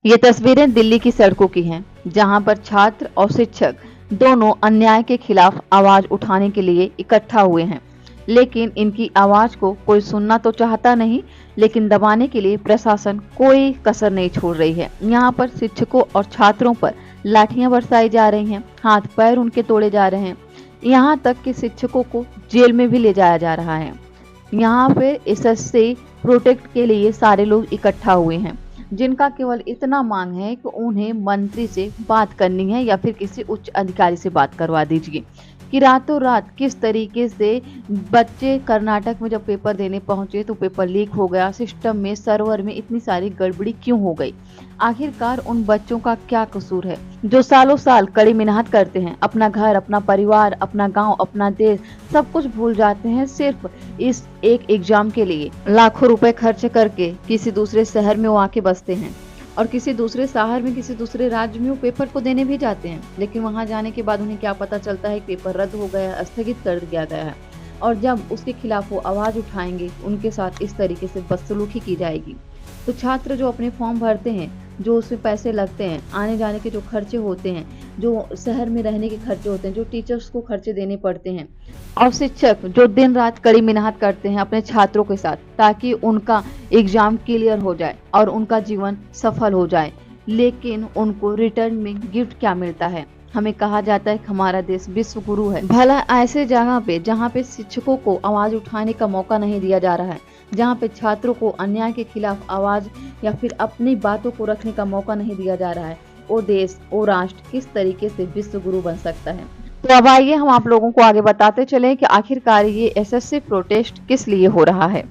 ये तस्वीरें दिल्ली की सड़कों की हैं, जहां पर छात्र और शिक्षक दोनों अन्याय के खिलाफ आवाज उठाने के लिए इकट्ठा हुए हैं। लेकिन इनकी आवाज को कोई सुनना तो चाहता नहीं, लेकिन दबाने के लिए प्रशासन कोई कसर नहीं छोड़ रही है। यहाँ पर शिक्षकों और छात्रों पर लाठियां बरसाई जा रही हैं, हाथ पैर उनके तोड़े जा रहे हैं, यहाँ तक कि शिक्षकों को जेल में भी ले जाया जा रहा है। यहाँ पे एसएससी प्रोटेक्ट के लिए सारे लोग इकट्ठा हुए हैं, जिनका केवल इतना मांग है कि उन्हें मंत्री से बात करनी है या फिर किसी उच्च अधिकारी से बात करवा दीजिए कि रातों रात किस तरीके से बच्चे कर्नाटक में जब पेपर देने पहुंचे तो पेपर लीक हो गया, सिस्टम में सर्वर में इतनी सारी गड़बड़ी क्यों हो गई। आखिरकार उन बच्चों का क्या कसूर है जो सालों साल कड़ी मेहनत करते हैं, अपना घर, अपना परिवार, अपना गांव, अपना देश सब कुछ भूल जाते हैं सिर्फ इस एक एग्जाम के लिए। लाखों रुपए खर्च करके किसी दूसरे शहर में वो आके बसते हैं और किसी दूसरे शहर में, किसी दूसरे राज्य में वो पेपर को देने भी जाते हैं, लेकिन वहां जाने के बाद उन्हें क्या पता चलता है कि पेपर रद्द हो गया, स्थगित कर दिया गया है। और जब उसके खिलाफ वो आवाज उठाएंगे, उनके साथ इस तरीके से बदसलूकी की जाएगी। तो छात्र जो अपने फॉर्म भरते हैं, जो उसमें पैसे लगते हैं, आने जाने के जो खर्चे होते हैं, जो शहर में रहने के खर्चे होते हैं, जो टीचर्स को खर्चे देने पड़ते हैं, और शिक्षक जो दिन रात कड़ी मेहनत करते हैं अपने छात्रों के साथ ताकि उनका एग्जाम क्लियर हो जाए और उनका जीवन सफल हो जाए, लेकिन उनको रिटर्न में गिफ्ट क्या मिलता है। हमें कहा जाता है कि हमारा देश विश्व गुरु है। भला ऐसे जगह पे जहाँ पे शिक्षकों को आवाज उठाने का मौका नहीं दिया जा रहा है, जहाँ पे छात्रों को अन्याय के खिलाफ आवाज या फिर अपनी बातों को रखने का मौका नहीं दिया जा रहा है, वो देश, वो राष्ट्र किस तरीके से विश्व गुरु बन सकता है। तो अब आइए हम आप लोगों को आगे बताते चले कि आखिरकार ये एसएससी प्रोटेस्ट किस लिए हो रहा है।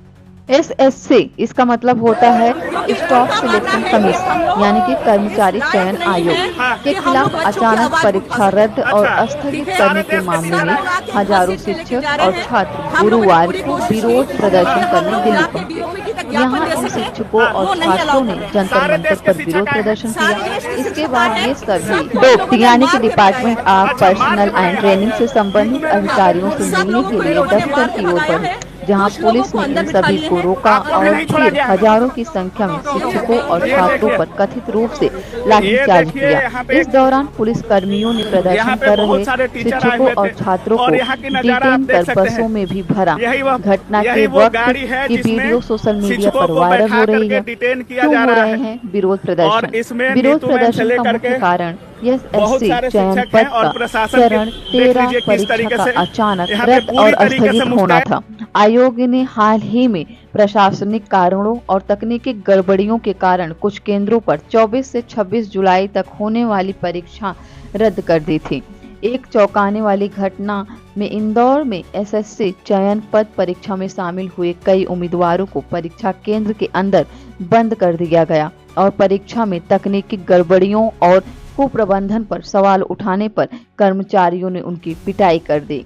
एसएससी इसका मतलब होता है स्टाफ सिलेक्शन कमीशन, यानी कि कर्मचारी चयन आयोग के खिलाफ अचानक परीक्षा रद्द और स्थगित करने के मामले में हजारों शिक्षक और छात्र गुरुवार को विरोध प्रदर्शन करने दिल्ली पहुंचे। यहाँ इन शिक्षकों और छात्रों ने जंतर मंतर पर विरोध प्रदर्शन किया। इसके बाद ये सभी डोप यानी कि department of personal and training से संबंधित अधिकारियों से मिलने के लिए दफ्तर की ओर बढ़े, जहां पुलिस ने इन सभी को रोका और फिर हजारों की संख्या में शिक्षकों और छात्रों पर कथित रूप से लाठीचार्ज किया। इस दौरान पुलिस कर्मियों ने प्रदर्शन कर रहे शिक्षकों और छात्रों को डिटेन कर बसों में भी भरा। घटना के वक्त की वीडियो सोशल मीडिया पर वायरल हो रही है। क्यों हो रहे हैं विरोध प्रदर्शन? विरोध प्रदर्शन का मुख्य कारण एसएससी चयन पद का चरण 13 परीक्षा का अचानक रद्द और स्थगित होना था। आयोग ने हाल ही में प्रशासनिक कारणों और तकनीकी गड़बड़ियों के कारण कुछ केंद्रों पर 24 से 26 जुलाई तक होने वाली परीक्षा रद्द कर दी थी। एक चौंकाने वाली घटना में इंदौर में एसएससी चयन पद परीक्षा में शामिल हुए कई उम्मीदवारों को परीक्षा केंद्र के अंदर बंद कर दिया गया और परीक्षा में तकनीकी गड़बड़ियों और कुप्रबंधन पर सवाल उठाने पर कर्मचारियों ने उनकी पिटाई कर दी।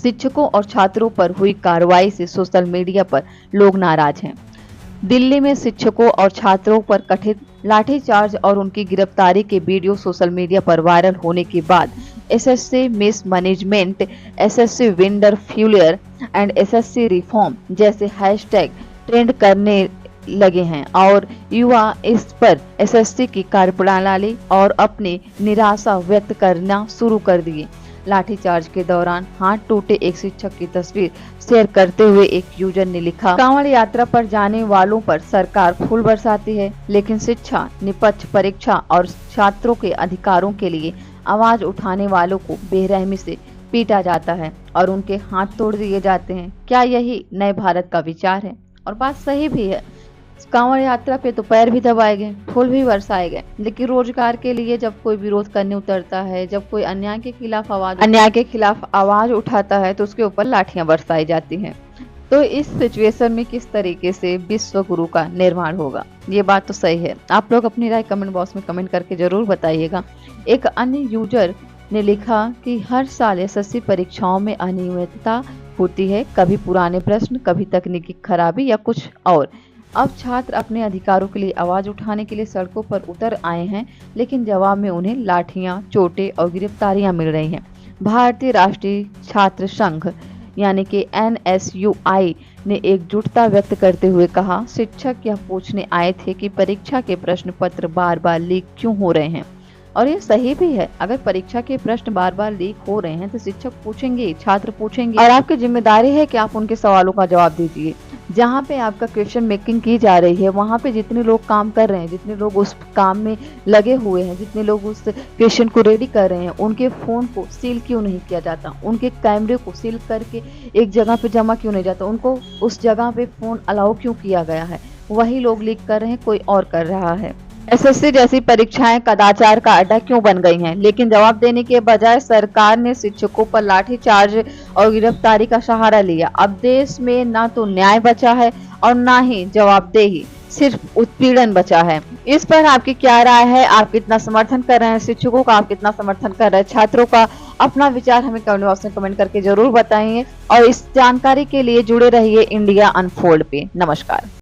शिक्षकों और छात्रों पर हुई कार्रवाई से सोशल मीडिया पर लोग नाराज हैं। दिल्ली में शिक्षकों और छात्रों पर कथित लाठीचार्ज और उनकी गिरफ्तारी के वीडियो सोशल मीडिया पर वायरल होने के बाद SSC mismanagement, SSC vendor failure and SSC reform जैसे हैशटैग ट्रेंड करने लगे हैं और युवा इस पर एसएससी की कार्यप्रणाली और अपनी निराशा व्यक्त करना शुरू कर दिए। लाठीचार्ज के दौरान हाथ टूटे एक शिक्षक की तस्वीर शेयर करते हुए एक यूजर ने लिखा, कांवड़ यात्रा पर जाने वालों पर सरकार फूल बरसाती है, लेकिन शिक्षा निष्पक्ष परीक्षा और छात्रों के अधिकारों के लिए आवाज उठाने वालों को बेरहमी से पीटा जाता है और उनके हाथ तोड़ दिए जाते हैं। क्या यही नए भारत का विचार है? और बात सही भी है। कांवड़ यात्रा पे तो पैर भी दबाए गए, फूल भी बरसाए गए, लेकिन रोजगार के लिए जब कोई विरोध करने उतरता है, जब कोई अन्याय के खिलाफ आवाज उठाता है तो उसके ऊपर लाठियां बरसाई जाती हैं। तो इस सिचुएशन में किस तरीके से विश्व गुरु का निर्माण होगा, ये बात तो सही है। आप लोग अपनी राय कमेंट बॉक्स में कमेंट करके जरूर बताइएगा। एक अन्य यूजर ने लिखा कि हर साल एसएससी परीक्षाओं में अनियमितता होती है, कभी पुराने प्रश्न, कभी तकनीकी खराबी या कुछ और। अब छात्र अपने अधिकारों के लिए आवाज उठाने के लिए सड़कों पर उतर आए हैं, लेकिन जवाब में उन्हें लाठियां, चोटें और गिरफ्तारियां मिल रही हैं। भारतीय राष्ट्रीय छात्र संघ यानी कि NSUI ने एकजुटता व्यक्त करते हुए कहा, शिक्षक यह पूछने आए थे कि परीक्षा के प्रश्न पत्र बार बार लीक क्यों हो रहे हैं। और ये सही भी है। अगर परीक्षा के प्रश्न बार बार लीक हो रहे हैं तो शिक्षक पूछेंगे, छात्र पूछेंगे, और आपकी जिम्मेदारी है कि आप उनके सवालों का जवाब दीजिए। जहाँ पे आपका क्वेश्चन मेकिंग की जा रही है, वहाँ पे जितने लोग काम कर रहे हैं, जितने लोग उस काम में लगे हुए हैं, जितने लोग उस क्वेश्चन को रेडी कर रहे हैं, उनके फोन को सील क्यों नहीं किया जाता, उनके कैमरे को सील करके एक जगह पे जमा क्यों नहीं जाता, उनको उस जगह पे फोन अलाउ क्यों किया गया है। वही लोग लीक कर रहे हैं, कोई और कर रहा है। SSC जैसी परीक्षाएं कदाचार का अड्डा क्यों बन गई हैं? लेकिन जवाब देने के बजाय सरकार ने शिक्षकों पर लाठीचार्ज और गिरफ्तारी का सहारा लिया। अब देश में ना तो न्याय बचा है और ना ही जवाबदेही, सिर्फ उत्पीड़न बचा है। इस पर आपकी क्या राय है? आप कितना समर्थन कर रहे हैं शिक्षकों का, आप कितना समर्थन कर रहे हैं छात्रों का? अपना विचार हमें कमेंट बॉक्स में कमेंट करके जरूर बताइए और इस जानकारी के लिए जुड़े रहिए इंडिया अनफोल्ड पे। नमस्कार।